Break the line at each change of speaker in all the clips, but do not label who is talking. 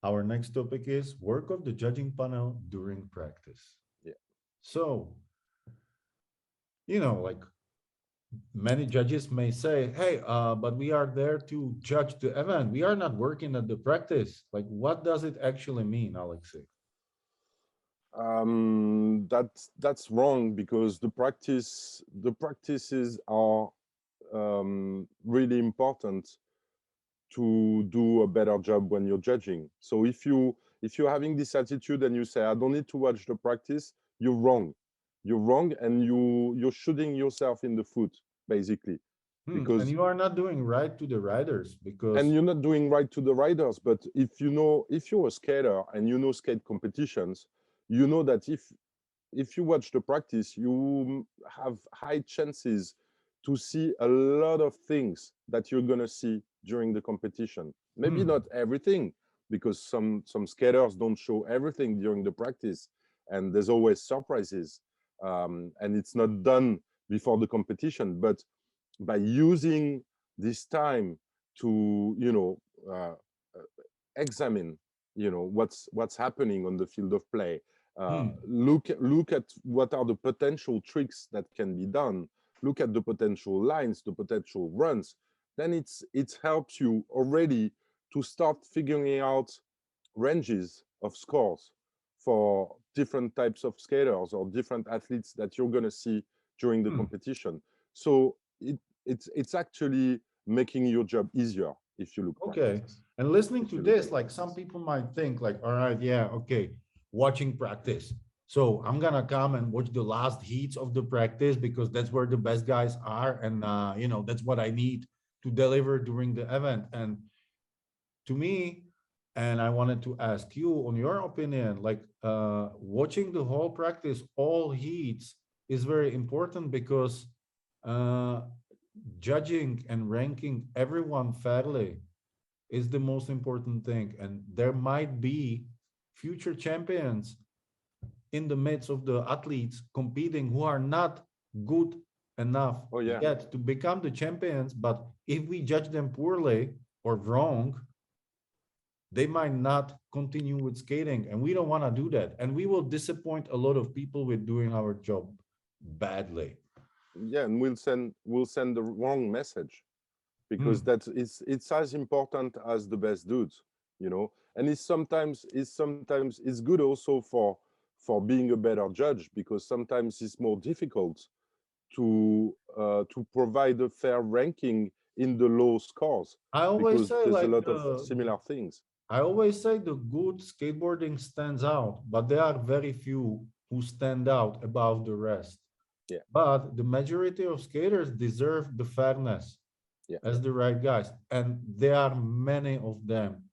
Our next topic is work of the judging panel during practice.
Yeah.
So, like many judges may say, hey, but we are there to judge the event. We are not working at the practice. Like, what does it actually mean, Alexei?
That's wrong because the practices are really important to do a better job when you're judging. So if you're having this attitude and you say I don't need to watch the practice, you're wrong. You're wrong, and you're shooting yourself in the foot basically,
And
because
you are not doing right to the riders
and
because,
you're not doing right to the riders. But if you're a skater and you know skate competitions, you know that if you watch the practice, you have high chances to see a lot of things that you're gonna see during the competition. Maybe
hmm,
not everything, because some skaters don't show everything during the practice, and there's always surprises, and it's not done before the competition. But by using this time to uh, examine what's happening on the field of play,
hmm,
look at what are the potential tricks that can be done, look at the potential lines, the potential runs, then it helps you already to start figuring out ranges of scores for different types of skaters or different athletes that you're going to see during the
hmm.
competition. So it's actually making your job easier if you look
Okay.
practice,
And listening
if
to
you look
this,
at
like some
practice.
people might think, like, all right, yeah, okay, watching practice. So I'm gonna come and watch the last heats of the practice because that's where the best guys are, and that's what I need to deliver during the event. And to me, and I wanted to ask you on your opinion, like watching the whole practice, all heats is very important because uh, judging and ranking everyone fairly is the most important thing. And there might be future champions in the midst of the athletes competing who are not good enough
Oh yeah.
yet to become the champions. But if we judge them poorly or wrong, they might not continue with skating. And we don't want to do that. And we will disappoint a lot of people with doing our job badly.
Yeah, and we'll send the wrong message, because
Hmm.
it's as important as the best dudes, and it's good also for being a better judge, because sometimes it's more difficult to provide a fair ranking in the low scores,
I always
because
say
there's a
like
lot of similar things.
the good skateboarding stands out, but there are very few who stand out above the rest.
Yeah,
But the majority of skaters deserve the fairness
yeah.
as the right guys, and there are many of them.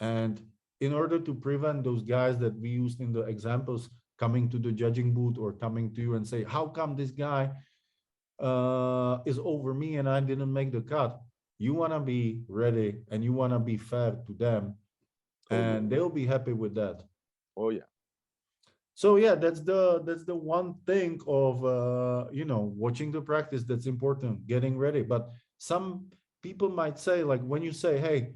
And in order to prevent those guys that we used in the examples coming to the judging booth or coming to you and say, how come this guy is over me and I didn't make the cut? You want to be ready and you want to be fair to them,
Totally.
and they'll be happy with that.
Oh yeah.
So yeah, that's the one thing of watching the practice that's important, getting ready. But some people might say, like when you say, hey,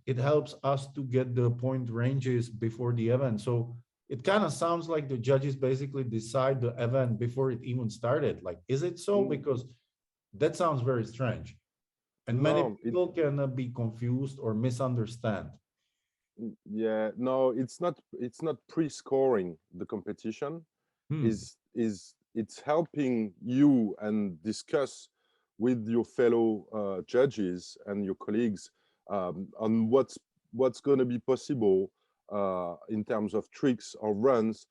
it helps us to get the point ranges before the event. So it kind of sounds like the judges basically decide the event before it even started. Like, is it so?
Mm,
Because that sounds very strange, and many
no it
people can be confused or misunderstand.
Yeah, no, it's not pre-scoring the competition.
Hmm.
Is It's helping you and discuss with your fellow judges and your colleagues, on what's going to be possible in terms of tricks or runs,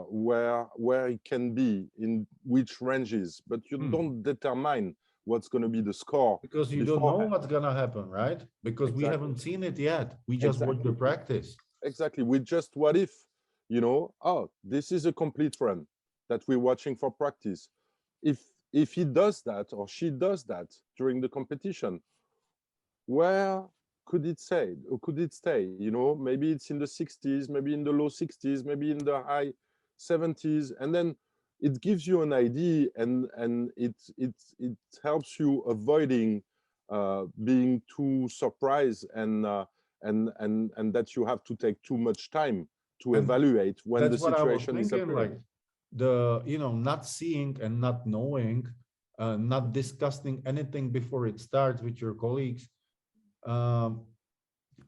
where it can be in which ranges, but you
Hmm.
don't determine what's going to be the score
Because you don't know
beforehand.
what's gonna happen, right? Because we
Exactly.
haven't seen it yet. We just watched the
Exactly.
practice.
Exactly. We just what if, oh, this is a complete run that we're watching for practice. If he does that or she does that during the competition, where could it say or could it stay? Maybe it's in the 60s, maybe in the low 60s, maybe in the high 70s, and then it gives you an idea, and it helps you avoiding being too surprised, and that you have to take too much time to
And
evaluate when the
that's what I was
situation is
thinking, like
appearing.
not seeing and not knowing, not discussing anything before it starts with your colleagues, um,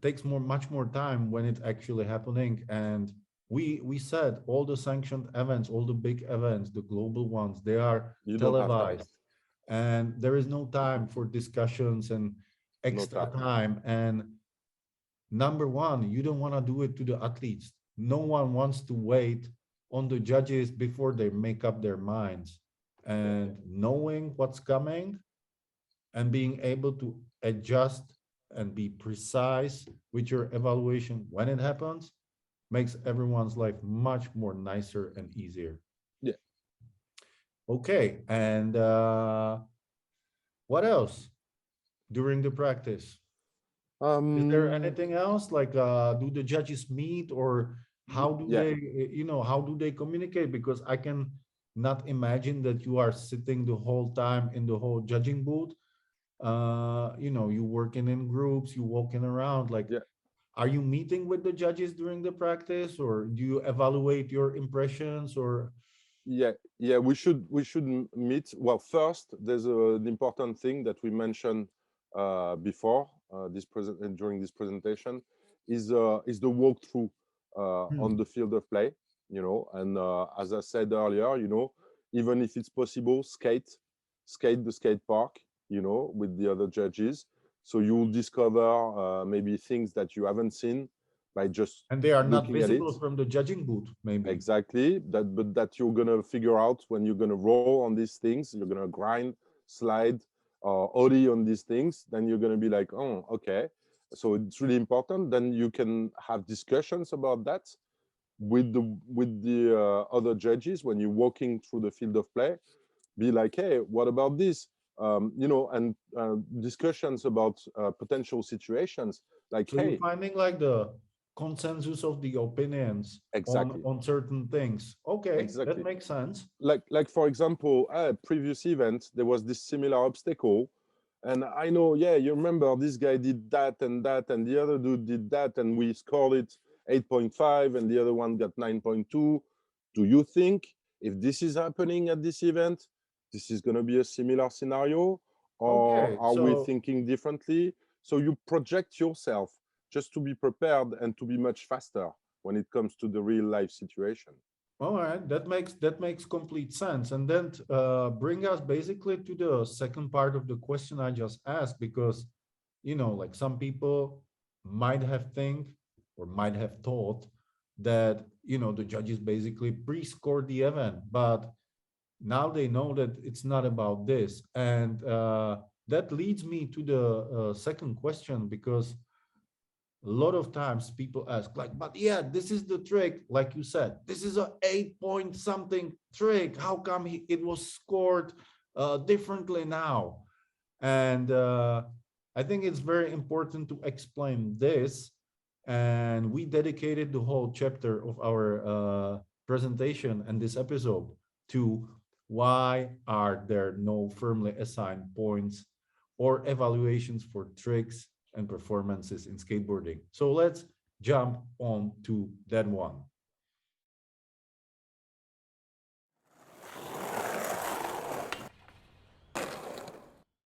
takes much more time when it's actually happening. And we said all the sanctioned events, all the big events, the global ones, they are
You don't have time.
televised, and there is no time for discussions and
No
extra
time.
time. And number one, you don't want to do it to the athletes. No one wants to wait on the judges before they make up their minds.
Yeah.
And knowing what's coming and being able to adjust and be precise with your evaluation when it happens makes everyone's life much more nicer and easier.
Yeah.
Okay, and what else during the practice? Is there
Um,
anything else, like do the judges meet, or how do
yeah.
they, how do they communicate? Because I can not imagine that you are sitting the whole time in the whole judging booth. You working in groups, you walking around. Like,
Yeah.
are you meeting with the judges during the practice, or do you evaluate your impressions, or?
Yeah, yeah, we should meet. Well, first, there's an important thing that we mentioned before this present during this presentation is the walkthrough on
Hmm.
the field of play. And as I said earlier, even if it's possible, skate the skate park, with the other judges, so you will discover maybe things that you haven't seen by just
And they are not
looking at it.
visible from the judging booth, maybe.
Exactly. But that you're gonna figure out when you're gonna roll on these things, you're gonna grind, slide, ollie on these things. Then you're gonna be like, oh, okay. So it's really important. Then you can have discussions about that with the other judges when you're walking through the field of play. Be like, hey, what about this? And discussions about potential situations. Like,
So you're
hey,
finding like the consensus of the opinions on
exactly,
certain things. Okay, that
exactly.
makes sense.
Like for example, a previous event there was this similar obstacle, and I know, yeah, you remember this guy did that and that and the other dude did that, and we scored it 8.5 and the other one got 9.2. Do you think if this is happening at this event, this is going to be a similar scenario, or
Okay,
are we
so
thinking differently? So you project yourself just to be prepared and to be much faster when it comes to the real life situation.
all right, that makes complete sense. And then bring us basically to the second part of the question I just asked, because like some people might have think or might have thought that the judges basically pre-scored the event, but now they know that it's not about this. And that leads me to the second question, because a lot of times people ask, like, but yeah, this is the trick, like you said, this is a 8 point something trick, how come it was scored differently now? And I think it's very important to explain this, and we dedicated the whole chapter of our presentation and this episode to why are there no firmly assigned points or evaluations for tricks and performances in skateboarding. So let's jump on to that one.